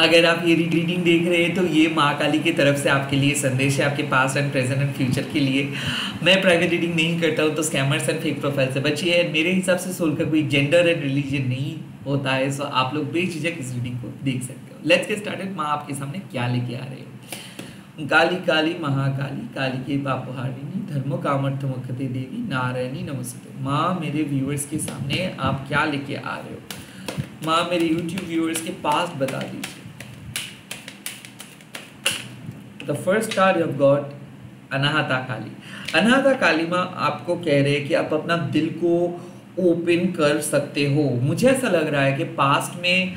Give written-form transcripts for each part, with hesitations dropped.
अगर आप ये रीडिंग देख रहे हैं तो ये माँ काली की तरफ से आपके लिए संदेश है, आपके past and present and future के लिए। मैं प्राइवेट रीडिंग नहीं करता हूँ, तो स्कैमर्स एंड फेक प्रोफाइल से बचिए। एंड मेरे हिसाब से सोल का कोई जेंडर एंड रिलीजन नहीं होता है, सो आप लोग बेझिझक इस रीडिंग को देख सकते हो। Let's get started. माँ आपके सामने क्या लेके आ रहे हो? काली काली महाकाली, काली के पापहारिणी, धर्मो कामर्थ मुखते देवी, नारायणी नमस्ते। माँ मेरे व्यूअर्स के सामने आप क्या लेके आ रहे हो? माँ मेरे यूट्यूब व्यूअर्स के पास बता दीजिए। The first card you have got Anahata Kali. Anahata Kali माँ आपको कह रहे हैं कि आप अपना दिल को ओपन कर सकते हो। मुझे ऐसा लग रहा है कि पास्ट में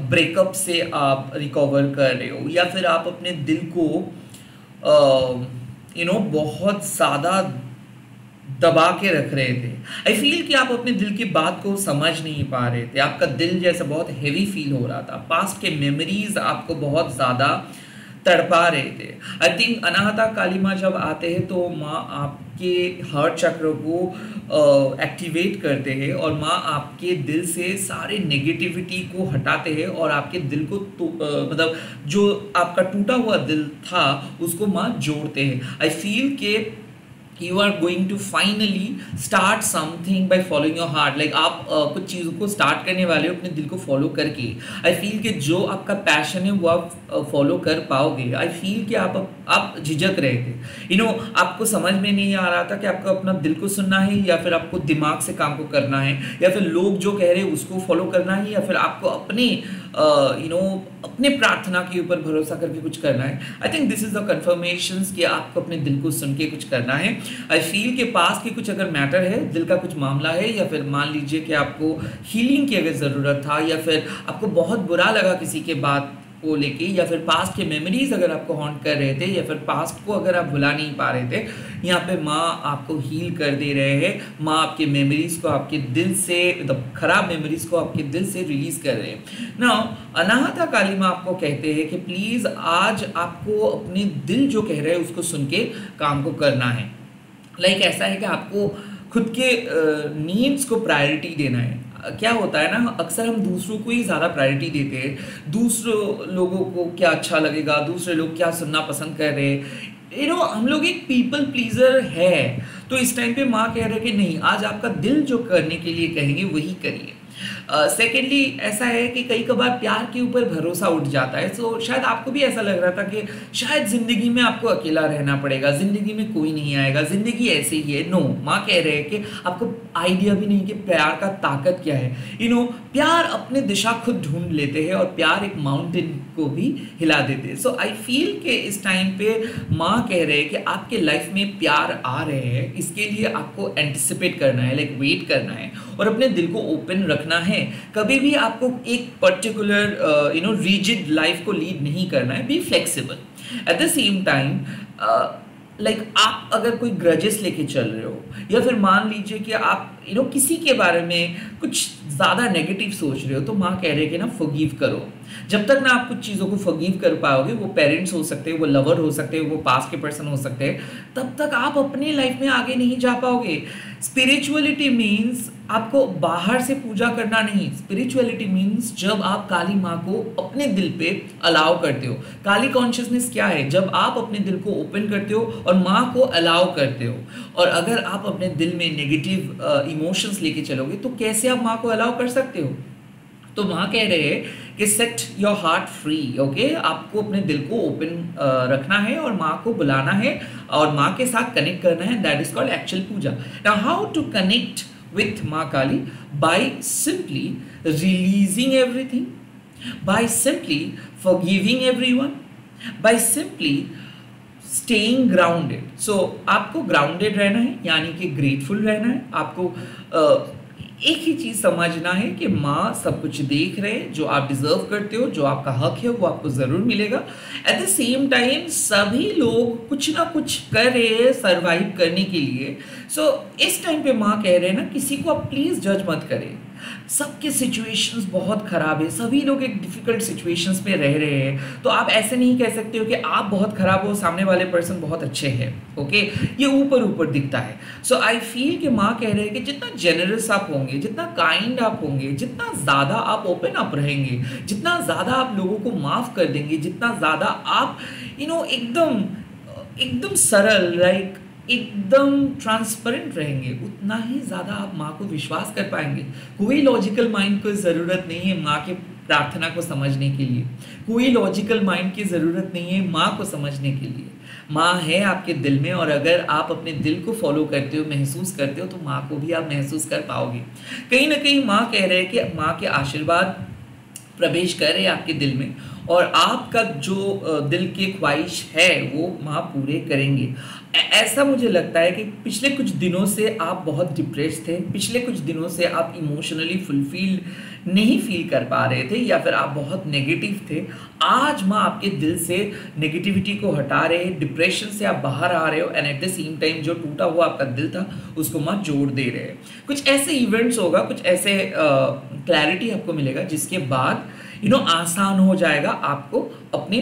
ब्रेकअप से आप रिकवर कर रहे हो, या फिर आप अपने दिल को बहुत ज़्यादा दबा के रख रहे थे। आई फील कि आप अपने दिल की बात को समझ नहीं पा रहे थे, आपका दिल जैसा बहुत हेवी फील हो रहा था। पास्ट के मेमोरीज आपको बहुत ज़्यादा तड़पा रहे थे। आई थिंक अनाहता काली माँ जब आते हैं तो माँ आपके हार्ट चक्र को एक्टिवेट करते हैं, और माँ आपके दिल से सारे नेगेटिविटी को हटाते हैं, और आपके दिल को मतलब जो आपका टूटा हुआ दिल था उसको माँ जोड़ते हैं। आई फील के you are going to finally start something by following your heart, like आप कुछ चीज़ों को स्टार्ट करने वाले हो अपने दिल को फॉलो करके। आई फील कि जो आपका पैशन है वो आप फॉलो कर पाओगे। आई फील कि आप झिझक रहे थे, आपको समझ में नहीं आ रहा था कि आपको अपना दिल को सुनना है, या फिर आपको दिमाग से काम को करना है, या फिर लोग जो कह रहे हैं उसको फॉलो करना है, या फिर आपको अपने अपने प्रार्थना के ऊपर भरोसा करके कुछ करना है। I think this is the conformations कि आपको अपने दिल को सुन के कुछ करना है। आई फील के पास की कुछ अगर मैटर है, दिल का कुछ मामला है, या फिर मान लीजिए कि आपको हीलिंग की अगर ज़रूरत था, या फिर आपको बहुत बुरा लगा किसी के बात को लेके, या फिर पास्ट के मेमोरीज अगर आपको हॉन्ट कर रहे थे, या फिर पास्ट को अगर आप भुला नहीं पा रहे थे, यहाँ पे माँ आपको हील कर दे रहे हैं। माँ आपके मेमोरीज को आपके दिल से, मतलब खराब मेमोरीज को आपके दिल से रिलीज कर रहे हैं। नाउ अनाहता काली माँ आपको कहते हैं कि प्लीज आज आपको अपने दिल जो कह रहे हैं उसको सुन के काम को करना है। ऐसा है कि आपको खुद के नीड्स को प्रायोरिटी देना है। क्या होता है ना, अक्सर हम दूसरों को ही ज़्यादा प्रायोरिटी देते हैं। दूसरों लोगों को क्या अच्छा लगेगा, दूसरे लोग क्या सुनना पसंद कर रहे हैं, हम लोग एक पीपल प्लीजर है। तो इस टाइम पे माँ कह रहे हैं कि नहीं, आज आपका दिल जो करने के लिए कहेंगे वही करिए। सेकेंडली ऐसा है कि कई कबार प्यार के ऊपर भरोसा उठ जाता है। सो शायद आपको भी ऐसा लग रहा था कि शायद ज़िंदगी में आपको अकेला रहना पड़ेगा, ज़िंदगी में कोई नहीं आएगा, ज़िंदगी ऐसे ही है। नो, माँ कह रहे हैं कि आपको आइडिया भी नहीं कि प्यार का ताकत क्या है। प्यार अपने दिशा खुद ढूंढ लेते हैं, और प्यार एक माउंटेन को भी हिला देते हैं। सो आई फील कि इस टाइम पे माँ कह रहे हैं कि आपके लाइफ में प्यार आ रहे हैं, इसके लिए आपको एंटिसिपेट करना है, वेट करना है, और अपने दिल को ओपन रखना है। कभी भी आपको एक पर्टिकुलर रिजिड लाइफ को लीड नहीं करना है। Be flexible at the same time. आप अगर कोई ग्रजेस लेके चल रहे हो, या फिर मान लीजिए कि आप किसी के बारे में कुछ ज़्यादा नेगेटिव सोच रहे हो, तो माँ कह रहे हैं कि ना फॉरगिव करो। जब तक ना आप कुछ चीज़ों को फॉरगिव कर पाओगे, वो पेरेंट्स हो सकते हैं, वो लवर हो सकते हैं, वो पास्ट के पर्सन हो सकते हैं, तब तक आप अपनी लाइफ में आगे नहीं जा पाओगे। स्पिरिचुअलिटी मीन्स आपको बाहर से पूजा करना नहीं। स्पिरिचुअलिटी मीन्स जब आप काली माँ को अपने दिल पे अलाउ करते हो। काली कॉन्शियसनेस क्या है? जब आप अपने दिल को ओपन करते हो और माँ को अलाउ करते हो। और अगर आप अपने दिल में नेगेटिव इमोशंस लेके चलोगे तो कैसे आप माँ को अलाउ कर सकते हो? तो माँ कह रहे हैं कि set your heart free. Okay, आपको अपने दिल को ओपन रखना है और माँ को बुलाना है और माँ के साथ कनेक्ट करना है। That is called actual puja. Now how to connect with Ma Kali? By simply releasing everything, by simply forgiving everyone, by simply staying grounded. So आपको grounded रहना है, यानी कि grateful रहना है। आपको एक ही चीज़ समझना है कि माँ सब कुछ देख रहे हैं, जो आप डिजर्व करते हो, जो आपका हक है वो आपको ज़रूर मिलेगा। एट द सेम टाइम सभी लोग कुछ ना कुछ कर रहे हैं सर्वाइव करने के लिए। सो इस टाइम पे माँ कह रहे हैं ना, किसी को आप प्लीज़ जज मत करें। सबके सिचुएशंस बहुत ख़राब है, सभी लोग एक डिफ़िकल्ट सिचुएशंस में रह रहे हैं, तो आप ऐसे नहीं कह सकते हो कि आप बहुत ख़राब हो, सामने वाले पर्सन बहुत अच्छे हैं, ओके। ये ऊपर ऊपर दिखता है। सो आई फील कि माँ कह रहे हैं कि जितना जेनरस आप होंगे, जितना काइंड आप होंगे, जितना ज़्यादा आप ओपन अप रहेंगे, जितना ज़्यादा आप लोगों को माफ़ कर देंगे, जितना ज़्यादा आप एकदम एकदम सरल, लाइक एकदम ट्रांसपेरेंट रहेंगे, उतना ही ज़्यादा आप माँ को विश्वास कर पाएंगे। कोई लॉजिकल माइंड को ज़रूरत नहीं है माँ के प्रार्थना को समझने के लिए, कोई लॉजिकल माइंड की ज़रूरत नहीं है माँ को समझने के लिए। माँ है आपके दिल में, और अगर आप अपने दिल को फॉलो करते हो, महसूस करते हो, तो माँ को भी आप महसूस कर पाओगे। कहीं ना कहीं माँ कह रहे हैं कि माँ के आशीर्वाद प्रवेश कर रहे हैं आपके दिल में, और आपका जो दिल की ख्वाहिश है वो माँ पूरे करेंगे। ऐसा मुझे लगता है कि पिछले कुछ दिनों से आप बहुत डिप्रेस थे, पिछले कुछ दिनों से आप इमोशनली फुलफिल्ड नहीं फील कर पा रहे थे, या फिर आप बहुत नेगेटिव थे। आज माँ आपके दिल से नेगेटिविटी को हटा रहे हैं, डिप्रेशन से आप बाहर आ रहे हो, and at the same time जो टूटा हुआ आपका दिल था उसको माँ जोड़ दे रहे हैं। कुछ ऐसे इवेंट्स होगा, कुछ ऐसे क्लैरिटी आपको मिलेगा जिसके बाद आसान हो जाएगा आपको अपने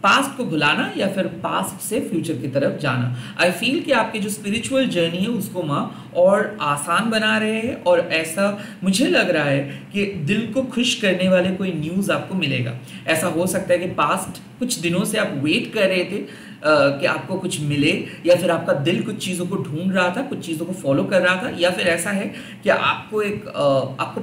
पास्ट को भुलाना, या फिर पास्ट से फ्यूचर की तरफ जाना। आई फील कि आपकी जो स्पिरिचुअल जर्नी है उसको माँ और आसान बना रहे हैं, और ऐसा मुझे लग रहा है कि दिल को खुश करने वाले कोई न्यूज़ आपको मिलेगा। ऐसा हो सकता है कि पास्ट कुछ दिनों से आप वेट कर रहे थे कि आपको कुछ मिले, या फिर आपका दिल कुछ चीज़ों को ढूंढ रहा था, कुछ चीज़ों को फॉलो कर रहा था, या फिर ऐसा है कि आपको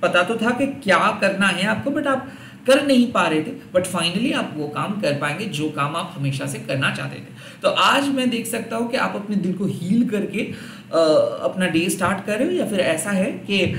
पता तो था कि क्या करना है आपको, बट आप कर नहीं पा रहे थे, बट फाइनली आप वो काम कर पाएंगे जो काम आप हमेशा से करना चाहते थे। तो आज मैं देख सकता हूँ कि आप अपने दिल को हील करके अपना डे स्टार्ट कर रहे हो, या फिर ऐसा है कि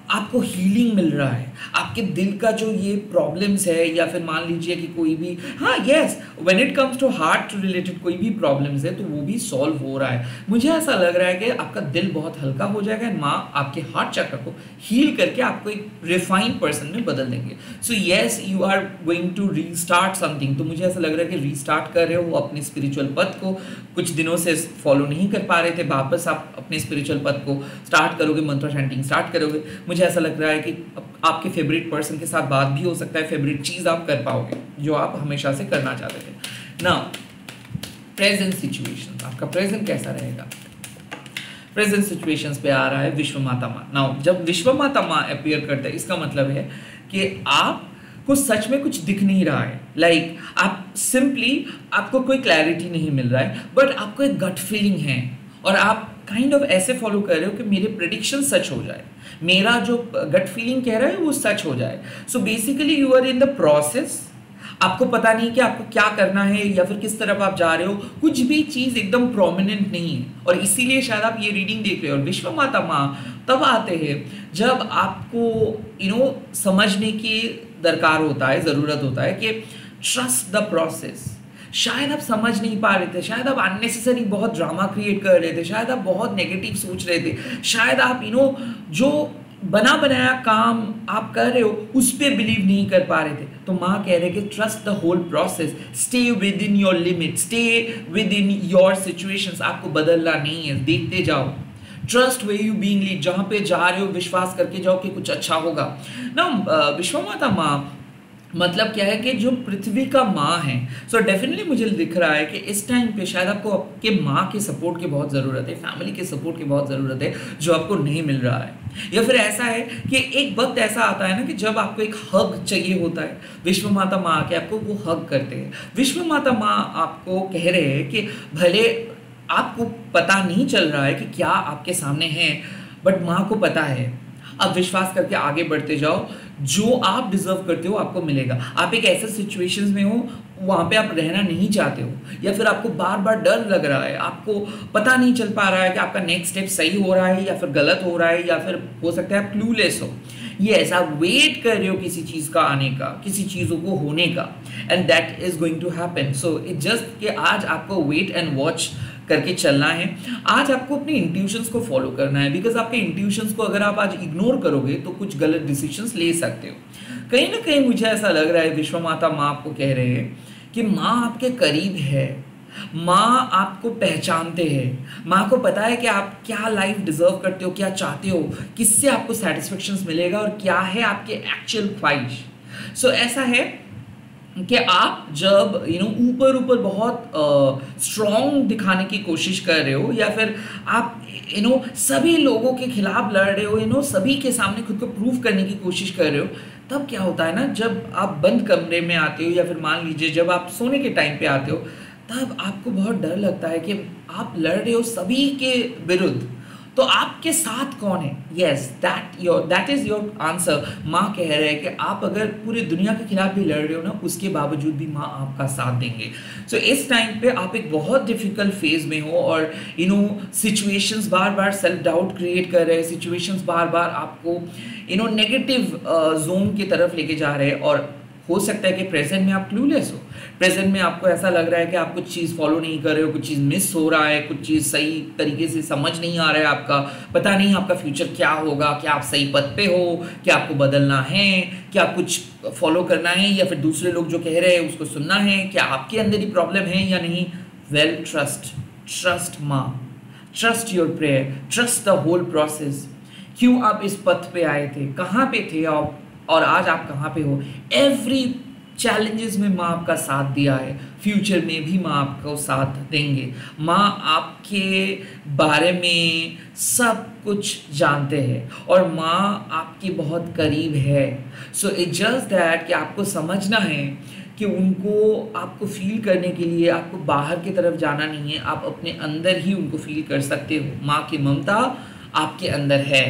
आपको हीलिंग मिल रहा है। आपके दिल का जो ये प्रॉब्लम्स है, या फिर मान लीजिए कि कोई भी, हाँ yes, when it comes to heart related कोई भी प्रॉब्लम्स है तो वो भी सॉल्व हो रहा है। मुझे ऐसा लग रहा है कि आपका दिल बहुत हल्का हो जाएगा, एंड माँ आपके हार्ट चक्र को हील करके आपको एक रिफाइंड पर्सन में बदल देंगे। So yes, you are going to restart something. तो मुझे ऐसा लग रहा है कि रीस्टार्ट कर रहे हो वो अपने स्पिरिचुअल पथ को, कुछ दिनों से फॉलो नहीं कर पा रहे थे, वापस आप अपने स्पिरिचुअल पथ को स्टार्ट करोगे, मंत्र चैंटिंग स्टार्ट करोगे। मुझे ऐसा लग रहा है कि आपके फेवरेट पर्सन के साथ बात भी हो सकता है, फेवरेट चीज़ आप कर पाओगे जो आप हमेशा से करना चाहते थे। नाउ प्रेजेंट सिचुएशन, आपका प्रेजेंट कैसा रहेगा? प्रेजेंट सिचुएशंस पे आ रहा है विश्व माता माँ। नाउ जब विश्व माता माँ अपीयर करता है, इसका मतलब है कि आपको सच में कुछ दिख नहीं रहा है, लाइक आप सिंपली, आपको कोई क्लैरिटी नहीं मिल रहा है, बट आपको एक गट फीलिंग है, और आप काइंड ऑफ ऐसे फॉलो कर रहे हो कि मेरे प्रेडिक्शन सच हो जाए, मेरा जो गट फीलिंग कह रहा है वो सच हो जाए। So basically you are in the process, आपको पता नहीं कि आपको क्या करना है या फिर किस तरफ आप जा रहे हो, कुछ भी चीज़ एकदम प्रोमिनेंट नहीं है, और इसीलिए शायद आप ये रीडिंग देख रहे हो। और विश्व माता माँ तब आते हैं जब आपको समझने की दरकार होता है, ज़रूरत होता है कि ट्रस्ट द प्रोसेस। शायद आप समझ नहीं पा रहे थे, शायद आप अननेसेसरी बहुत ड्रामा क्रिएट कर रहे थे, शायद आप बहुत नेगेटिव सोच रहे थे, शायद आप जो बना बनाया काम आप कर रहे हो उस पर बिलीव नहीं कर पा रहे थे। तो माँ कह रहे कि trust the whole process, stay with in your limit, stay with in your situations. आपको बदलना नहीं है, देखते जाओ, trust way you being lead, जहाँ पे जा रहे हो विश्वास करके जाओ कि कुछ अच्छा होगा ना। विश्व माता माँ मतलब क्या है कि जो पृथ्वी का माँ है। सो डेफिनेटली मुझे दिख रहा है कि इस टाइम पे शायद आपको आपके माँ के सपोर्ट की बहुत ज़रूरत है, फैमिली के सपोर्ट की बहुत ज़रूरत है, जो आपको नहीं मिल रहा है। या फिर ऐसा है कि एक वक्त ऐसा आता है ना कि जब आपको एक हग चाहिए होता है, विश्व माता माँ आके आपको वो हग करते हैं। विश्व माता माँ आपको कह रहे हैं कि भले आपको पता नहीं चल रहा है कि क्या आपके सामने है, बट माँ को पता है। अब विश्वास करके आगे बढ़ते जाओ, जो आप डिजर्व करते हो आपको मिलेगा। आप एक ऐसे सिचुएशंस में हो वहाँ पे आप रहना नहीं चाहते हो, या फिर आपको बार बार डर लग रहा है, आपको पता नहीं चल पा रहा है कि आपका नेक्स्ट स्टेप सही हो रहा है या फिर गलत हो रहा है, या फिर हो सकता है आप क्लूलेस हो। ये ऐसा वेट कर रहे हो किसी चीज़ का आने का, किसी चीज़ों को होने का, and that is going to happen. So it just कि आज आपको वेट एंड वॉच करके चलना है। आज आपको अपने इंट्यूशंस को फॉलो करना है, बिकॉज आपके इंट्यूशंस को अगर आप आज इग्नोर करोगे तो कुछ गलत डिसीजंस ले सकते हो। कहीं ना कहीं मुझे ऐसा लग रहा है विश्व माता माँ आपको कह रहे हैं कि माँ आपके करीब है, माँ आपको पहचानते हैं, माँ को पता है कि आप क्या लाइफ डिजर्व करते हो, क्या चाहते हो, किससे आपको सेटिस्फेक्शन मिलेगा और क्या है आपके एक्चुअल ख्वाहिश। सो ऐसा है कि आप जब ऊपर ऊपर बहुत स्ट्रॉन्ग दिखाने की कोशिश कर रहे हो, या फिर आप सभी लोगों के खिलाफ लड़ रहे हो, सभी के सामने खुद को प्रूव करने की कोशिश कर रहे हो, तब क्या होता है ना, जब आप बंद कमरे में आते हो या फिर मान लीजिए जब आप सोने के टाइम पे आते हो, तब आपको बहुत डर लगता है कि आप लड़ रहे हो सभी के विरुद्ध, तो आपके साथ कौन है। Yes, that is your answer. माँ कह रहे हैं कि आप अगर पूरी दुनिया के खिलाफ भी लड़ रहे हो ना, उसके बावजूद भी माँ आपका साथ देंगे। सो इस टाइम पे आप एक बहुत डिफिकल्ट फेज में हो और सिचुएशंस बार बार सेल्फ डाउट क्रिएट कर रहे हैं, सिचुएशंस बार बार आपको नेगेटिव जोन की तरफ लेके जा रहे हैं, और हो सकता है कि प्रेजेंट में आप क्लूलेस हो, प्रेजेंट में आपको ऐसा लग रहा है कि आप कुछ चीज़ फॉलो नहीं कर रहे हो, कुछ चीज़ मिस हो रहा है, कुछ चीज़ सही तरीके से समझ नहीं आ रहा है, आपका पता नहीं आपका फ्यूचर क्या होगा, क्या आप सही पथ पे हो, क्या आपको बदलना है, क्या कुछ फॉलो करना है, या फिर दूसरे लोग जो कह रहे हैं उसको सुनना है, क्या आपके अंदर ही प्रॉब्लम है या नहीं। वेल, ट्रस्ट माँ, trust your prayer, trust the whole process. क्यों आप इस पथ पे आए थे, कहाँ पे थे आप, और आज आप कहाँ पे हो। एवरी चैलेंजेस में माँ आपका साथ दिया है, फ्यूचर में भी माँ आपको साथ देंगे। माँ आपके बारे में सब कुछ जानते हैं और माँ आपके बहुत करीब है। सो इट जस्ट दैट कि आपको समझना है कि उनको आपको फील करने के लिए आपको बाहर की तरफ जाना नहीं है, आप अपने अंदर ही उनको फील कर सकते हो। माँ की ममता आपके अंदर है।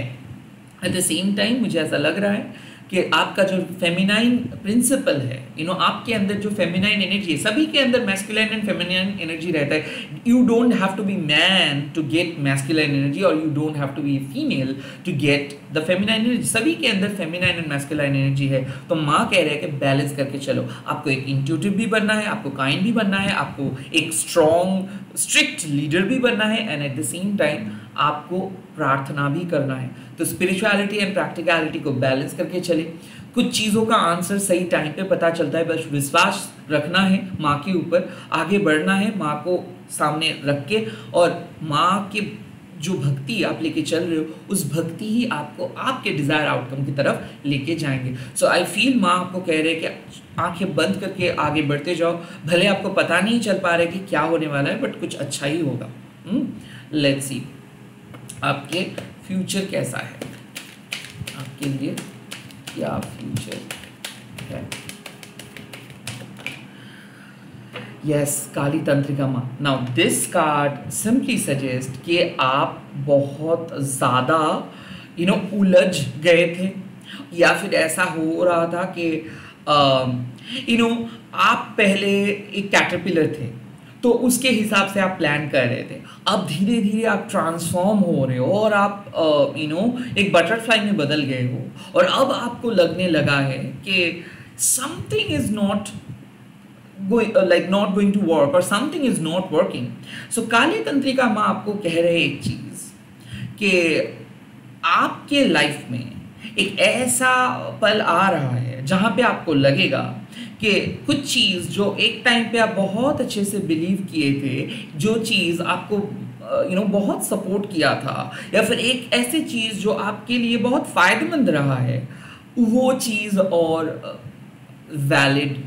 एट द सेम टाइम मुझे ऐसा लग रहा है कि आपका जो फेमिनाइन प्रिंसिपल है, आपके अंदर जो फेमिनाइन एनर्जी है, सभी के अंदर मैस्कुलाइन एंड फेमिनाइन एनर्जी रहता है। You don't have to be man to get masculine energy, और you don't have to be female to get the feminine energy. सभी के अंदर फेमिनाइन एंड मैस्कुलाइन एनर्जी है। तो माँ कह रहे हैं कि बैलेंस करके चलो। आपको एक इंट्यूटिव भी बनना है, आपको काइंड भी बनना है, आपको एक स्ट्रॉन्ग स्ट्रिक्ट लीडर भी बनना है, and at the same time आपको प्रार्थना भी करना है। तो स्पिरिचुअलिटी एंड प्रैक्टिकलिटी को बैलेंस करके चले। कुछ चीज़ों का आंसर सही टाइम पे पता चलता है, बस विश्वास रखना है माँ के ऊपर, आगे बढ़ना है माँ को सामने रख के, और माँ के जो भक्ति आप लेके चल रहे हो, उस भक्ति ही आपको आपके डिज़ायर आउटकम की तरफ लेके जाएंगे। सो आई फील माँ आपको कह रहे हैं कि आंखें बंद करके आगे बढ़ते जाओ। भले आपको पता नहीं चल पा रहा है कि क्या होने वाला है, बट कुछ अच्छा ही होगा। लेट्स सी आपके फ्यूचर कैसा है, आपके लिए क्या फ्यूचर है। यस, काली तंत्रिका माँ। Now this card simply suggest कि आप बहुत ज़्यादा उलझ गए थे, या फिर ऐसा हो रहा था कि आप पहले एक कैटरपिलर थे, तो उसके हिसाब से आप प्लान कर रहे थे। अब धीरे धीरे आप ट्रांसफॉर्म हो रहे हो और आप एक बटरफ्लाई में बदल गए हो, और अब आपको लगने लगा है कि something is not going to work, और something is not working. So Kali तंत्रिका माँ आपको कह रहे एक चीज कि आपके लाइफ में एक ऐसा पल आ रहा है जहाँ पे आपको लगेगा कि कुछ चीज़ जो एक टाइम पे आप बहुत अच्छे से बिलीव किए थे, जो चीज़ आपको बहुत सपोर्ट किया था, या फिर एक ऐसी चीज़ जो आपके लिए बहुत फ़ायदेमंद रहा है, वो चीज़ और वैलिड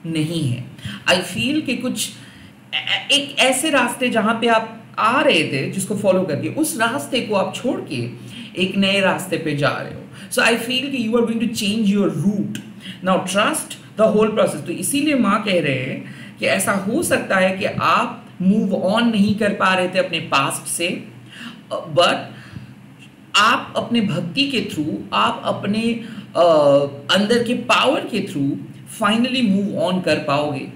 नहीं है। आई फील कि कुछ एक ऐसे रास्ते जहाँ पे आप आ रहे थे जिसको फॉलो करके, उस रास्ते को आप छोड़ के एक नए रास्ते पे जा रहे हो। सो आई फील कि you are going to change your route. Now trust the whole process. तो इसीलिए माँ कह रहे हैं कि ऐसा हो सकता है कि आप मूव ऑन नहीं कर पा रहे थे अपने पास्ट से, बट आप अपने भक्ति के थ्रू, आप अपने अंदर के पावर के थ्रू फाइनली मूव ऑन कर पाओगे।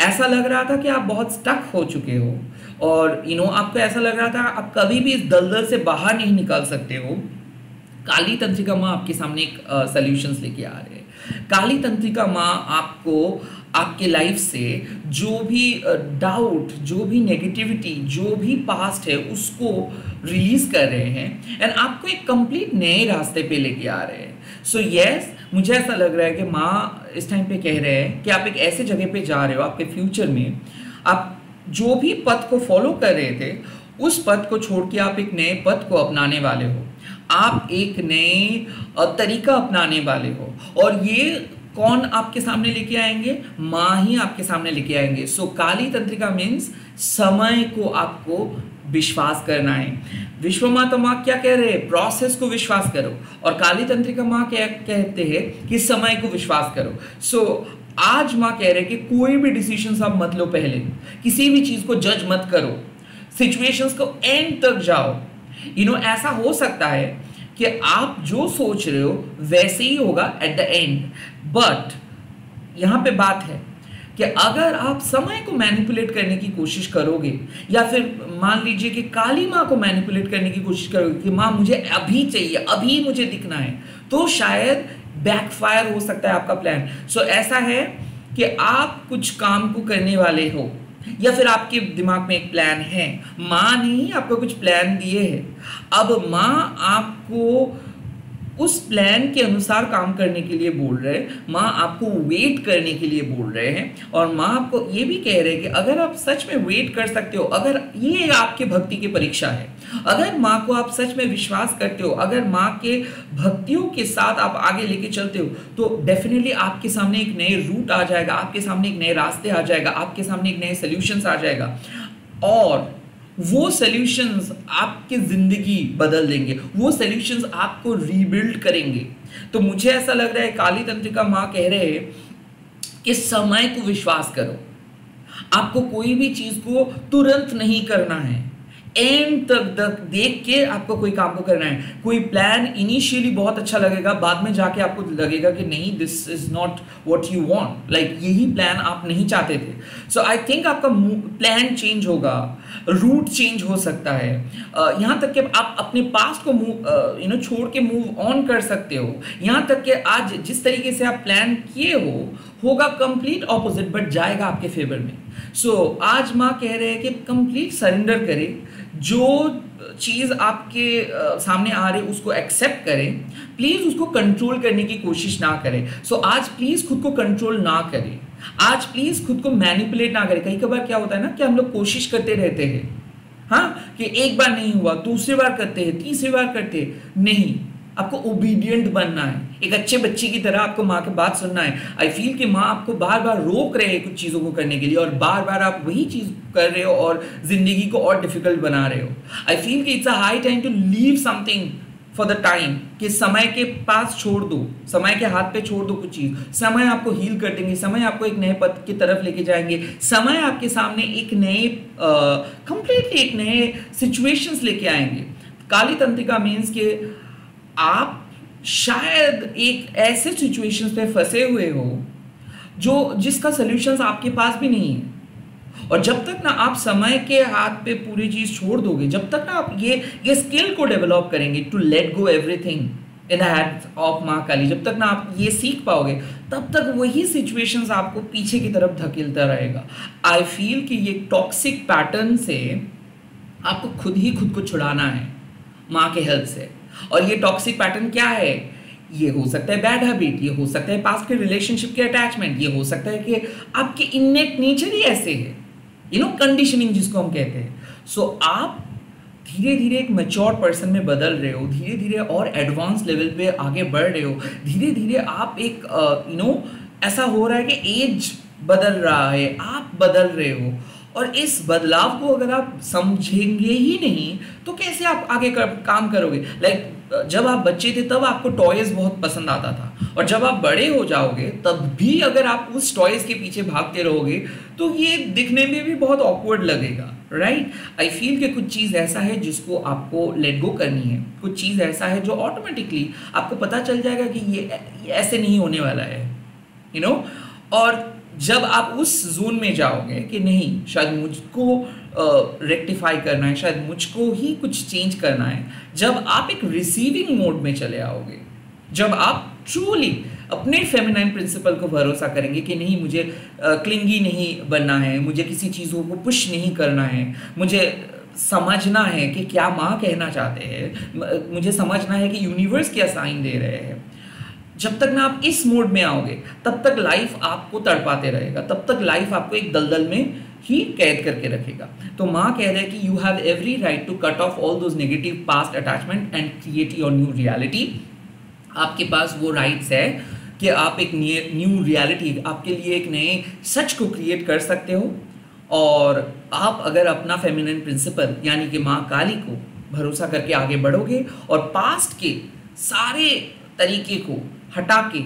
ऐसा लग रहा था कि आप बहुत स्टक हो चुके हो, और आपको ऐसा लग रहा था आप कभी भी इस दलदल से बाहर नहीं निकल सकते हो। काली तंत्रिका माँ आपके सामने एक सॉल्यूशंस लेके आ रहे हैं। काली तंत्रिका माँ आपको आपके लाइफ से जो भी डाउट, जो भी नेगेटिविटी, जो भी पास्ट है, उसको रिलीज कर रहे हैं, एंड आपको एक कंप्लीट नए रास्ते पे लेके आ रहे हैं। सो यस, मुझे ऐसा लग रहा है कि माँ इस टाइम पे कह रहे हैं कि आप एक ऐसे जगह पे जा रहे हो आपके फ्यूचर में, आप जो भी पथ को फॉलो कर रहे थे उस पथ को छोड़ के आप एक नए पथ को अपनाने वाले हो, आप एक नए तरीका अपनाने वाले हो। और ये कौन आपके सामने लेके आएंगे? माँ ही आपके सामने लेके आएंगे। सो काली तंत्रिका मीन्स समय को आपको विश्वास करना है। विश्व माता माँ क्या कह रहे हैं? प्रोसेस को विश्वास करो। और काली तंत्रिका माँ क्या कहते हैं कि समय को विश्वास करो। सो आज माँ कह रहे हैं कि कोई भी डिसीजन आप मत लो, पहले किसी भी चीज को जज मत करो, सिचुएशंस को एंड तक जाओ। ऐसा हो सकता है कि आप जो सोच रहे हो वैसे ही होगा एट द एंड, बट यहां पे बात है कि अगर आप समय को मैनिपुलेट करने की कोशिश करोगे, या फिर मान लीजिए कि काली माँ को मैनिपुलेट करने की कोशिश करोगे कि माँ मुझे अभी चाहिए, अभी मुझे दिखना है, तो शायद बैकफायर हो सकता है आपका प्लान। सो ऐसा है कि आप कुछ काम को करने वाले हो, या फिर आपके दिमाग में एक प्लान है, माँ ने ही आपको कुछ प्लान दिए हैं। अब माँ आपको उस प्लान के अनुसार काम करने के लिए बोल रहे हैं, माँ आपको वेट करने के लिए बोल रहे हैं, और माँ आपको ये भी कह रहे हैं कि अगर आप सच में वेट कर सकते हो, अगर ये आपके भक्ति की परीक्षा है, अगर माँ को आप सच में विश्वास करते हो, अगर माँ के भक्तियों के साथ आप आगे लेके चलते हो, तो डेफिनेटली आपके सामने एक नए रूट आ जाएगा, आपके सामने एक नए रास्ते आ जाएगा, आपके सामने एक नए सोल्यूशंस आ जाएगा, और वो सॉल्यूशंस आपकी जिंदगी बदल देंगे, वो सॉल्यूशंस आपको रीबिल्ड करेंगे। तो मुझे ऐसा लग रहा है काली तंत्रिका माँ कह रहे हैं कि समय को विश्वास करो, आपको कोई भी चीज को तुरंत नहीं करना है, एंड तक देख के आपको कोई काम को करना है। कोई प्लान इनिशियली बहुत अच्छा लगेगा, बाद में जाके आपको लगेगा कि नहीं, this is not what you want, like यही प्लान आप नहीं चाहते थे। सो आई थिंक आपका प्लान चेंज होगा, रूट चेंज हो सकता है, यहाँ तक कि आप अपने पास्ट को छोड़ के मूव ऑन कर सकते हो। यहाँ तक कि आज जिस तरीके से आप प्लान किए होगा कंप्लीट ऑपोजिट, बट जाएगा आपके फेवर में। सो आज माँ कह रहे हैं कि कंप्लीट सरेंडर करें, जो चीज़ आपके सामने आ रही उसको एक्सेप्ट करें, प्लीज़ उसको कंट्रोल करने की कोशिश ना करें। सो आज प्लीज़ खुद को कंट्रोल ना करें, आज प्लीज़ खुद को मैनिपुलेट ना करें। कई बार क्या होता है ना कि हम लोग कोशिश करते रहते हैं, हाँ, कि एक बार नहीं हुआ, दूसरी बार करते हैं, तीसरी बार करते हैं, नहीं, आपको ओबीडियंट बनना है, एक अच्छे बच्चे की तरह आपको माँ की बात सुनना है। आई फील कि माँ आपको बार बार रोक रहे हैं कुछ चीज़ों को करने के लिए, और बार बार आप वही चीज़ कर रहे हो और जिंदगी को और डिफिकल्ट बना रहे हो। आई फील कि it's a high time to leave something for the time, कि समय के पास छोड़ दो, समय के हाथ पे छोड़ दो कुछ चीज़। समय आपको हील कर देंगे, समय आपको एक नए पथ की तरफ लेके जाएंगे, समय आपके सामने एक नए कंप्लीटली एक नए सिचुएशंस लेके आएंगे। काली तंत्रिका मीन्स के आप शायद एक ऐसे सिचुएशंस पे फंसे हुए हो जिसका सॉल्यूशंस आपके पास भी नहीं है, और जब तक ना आप समय के हाथ पे पूरी चीज छोड़ दोगे, जब तक ना आप ये स्किल को डेवलप करेंगे to let go everything in the hands of Maa Kali, जब तक ना आप ये सीख पाओगे, तब तक वही सिचुएशंस आपको पीछे की तरफ धकेलता रहेगा। आई फील कि ये टॉक्सिक पैटर्न से आपको खुद को छुड़ाना है माँ के हेल्प से। और ये टॉक्सिक पैटर्न क्या है? ये हो सकता है बैड हैबिट, ये हो सकता है पास्ट के रिलेशनशिप के अटैचमेंट, ये हो सकता है कि आपके इननेट नेचर ही ऐसे है, कंडीशनिंग जिसको हम कहते हैं। सो आप धीरे धीरे एक मैच्योर पर्सन में बदल रहे हो, धीरे धीरे और एडवांस लेवल पे आगे बढ़ रहे हो, धीरे धीरे आप एक ऐसा हो रहा है कि एज बदल रहा है, आप बदल रहे हो, और इस बदलाव को अगर आप समझेंगे ही नहीं तो कैसे आप आगे काम करोगे? लाइक जब आप बच्चे थे तब आपको टॉयज बहुत पसंद आता था, और जब आप बड़े हो जाओगे तब भी अगर आप उस टॉयज के पीछे भागते रहोगे तो ये दिखने में भी बहुत ऑकवर्ड लगेगा, राइट? आई फील कि कुछ चीज़ ऐसा है जिसको आपको लेट गो करनी है, कुछ चीज़ ऐसा है जो ऑटोमेटिकली आपको पता चल जाएगा कि ये ऐसे नहीं होने वाला है, और जब आप उस जोन में जाओगे कि नहीं, शायद मुझको रेक्टिफाई करना है, शायद मुझको ही कुछ चेंज करना है, जब आप एक रिसीविंग मोड में चले आओगे, जब आप ट्रूली अपने फेमिनाइन प्रिंसिपल को भरोसा करेंगे कि नहीं, मुझे क्लिंगी नहीं बनना है, मुझे किसी चीज़ों को पुश नहीं करना है, मुझे समझना है कि क्या माँ कहना चाहते हैं, मुझे समझना है कि यूनिवर्स क्या साइन दे रहे हैं। जब तक ना आप इस मोड में आओगे तब तक लाइफ आपको तड़पाते रहेगा, तब तक लाइफ आपको एक दलदल में ही कैद करके रखेगा। तो माँ कह रहे हैं कि you have every right to cut off all those negative past attachment and create your new reality. आपके पास वो राइट्स है कि आप एक न्यू रियलिटी, आपके लिए एक नए सच को क्रिएट कर सकते हो। और आप अगर अपना फेमिनिन प्रिंसिपल यानी कि माँ काली को भरोसा करके आगे बढ़ोगे और पास्ट के सारे तरीके को हटा के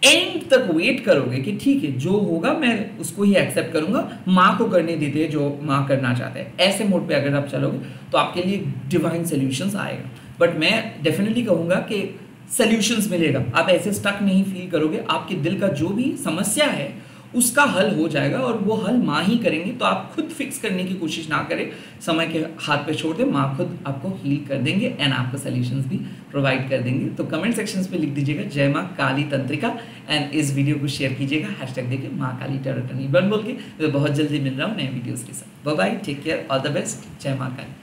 एंड तक वेट करोगे कि ठीक है जो होगा मैं उसको ही एक्सेप्ट करूंगा, माँ को करने देते हैं जो माँ करना चाहते हैं, ऐसे मोड पे अगर आप चलोगे तो आपके लिए डिवाइन सॉल्यूशंस आएगा। बट मैं डेफिनेटली कहूँगा कि सॉल्यूशंस मिलेगा, आप ऐसे स्टक नहीं फील करोगे, आपके दिल का जो भी समस्या है उसका हल हो जाएगा और वो हल माँ ही करेंगे। तो आप खुद फिक्स करने की कोशिश ना करें, समय के हाथ पे छोड़ दें, माँ खुद आपको हील कर देंगे एंड आपको सॉल्यूशंस भी प्रोवाइड कर देंगे। तो कमेंट सेक्शंस पे लिख दीजिएगा जय माँ काली तंत्रिका एंड इस वीडियो को शेयर कीजिएगा, हैशटैग देके माँ काली टैरो बोल के। तो बहुत जल्दी मिल रहा हूँ नए वीडियोज़ के साथ। Bye bye, take care, all the best, जय माँ काली।